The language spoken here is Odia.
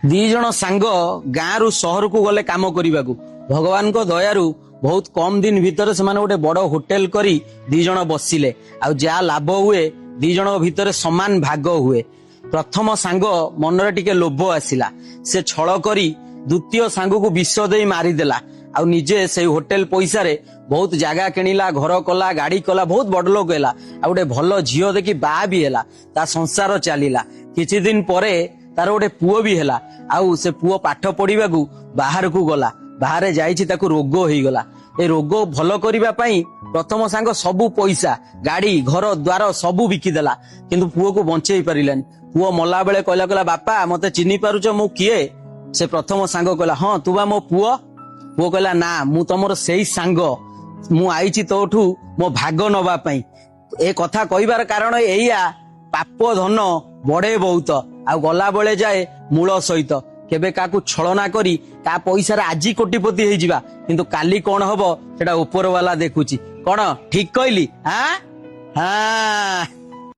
ଦି ଜଣ ସାଙ୍ଗ ଗାଁରୁ ସହରକୁ ଗଲେ କାମ କରିବାକୁ। ଭଗବାନଙ୍କ ଦୟାରୁ ବହୁତ କମ ଦିନ ଭିତରେ ସେମାନେ ଗୋଟେ ବଡ ହୋଟେଲ କରି ଦି ଜଣ ବସିଲେ। ଆଉ ଯାହା ଲାଭ ହୁଏ ଦି ଜଣଙ୍କ ଭିତରେ ସମାନ ଭାଗ ହୁଏ। ପ୍ରଥମ ସାଙ୍ଗ ମନରେ ଟିକେ ଲୋଭ ଆସିଲା, ସେ ଛଳ କରି ଦ୍ୱିତୀୟ ସାଙ୍ଗକୁ ବିଷ ଦେଇ ମାରିଦେଲା। ଆଉ ନିଜେ ସେଇ ହୋଟେଲ ପଇସାରେ ବହୁତ ଜାଗା କିଣିଲା, ଘର କଲା, ଗାଡି କଲା, ବହୁତ ବଡ ଲୋକ ହେଲା। ଆଉ ଗୋଟେ ଭଲ ଝିଅ ଦେଖି ବାହା ବି ହେଲା, ତା ସଂସାର ଚାଲିଲା। କିଛି ଦିନ ପରେ ତାର ଗୋଟେ ପୁଅ ବି ହେଲା। ଆଉ ସେ ପୁଅ ପାଠ ପଢିବାକୁ ବାହାରକୁ ଗଲା, ବାହାରେ ଯାଇଛି, ତାକୁ ରୋଗ ହେଇଗଲା। ଏ ରୋଗ ଭଲ କରିବା ପାଇଁ ପ୍ରଥମ ସାଙ୍ଗ ସବୁ ପଇସା, ଗାଡି, ଘର ଦ୍ୱାର ସବୁ ବିକିଦେଲା, କିନ୍ତୁ ପୁଅକୁ ବଞ୍ଚେଇ ପାରିଲାନି। ପୁଅ ମଲା ବେଳେ କହିଲା ବାପା ମତେ ଚିହ୍ନି ପାରୁଛ, ମୁଁ କିଏ? ସେ ପ୍ରଥମ ସାଙ୍ଗ କହିଲା ହଁ ତୁ ବା ମୋ ପୁଅ। ପୁଅ କହିଲା ନା, ମୁଁ ତମର ସେଇ ସାଙ୍ଗ, ମୁଁ ଆଇଛି ତୋଠୁ ମୋ ଭାଗ ନବା ପାଇଁ। ଏ କଥା କହିବାର କାରଣ ଏଇଆ, ପାପ ଧନ ବଢେ ବହୁତ, ଆଉ ଗଲା ବେଳେ ଯାଏ ମୂଳ ସହିତ। କେବେ କାହାକୁ ଛଳନା କରି କାହା ପଇସାରେ ଆଜି କୋଟିପତି ହେଇଯିବା, କିନ୍ତୁ କାଲି କଣ ହବ ସେଟା ଉପର ବାଲା ଦେଖୁଛି। କଣ ଠିକ କହିଲି? ହଁ।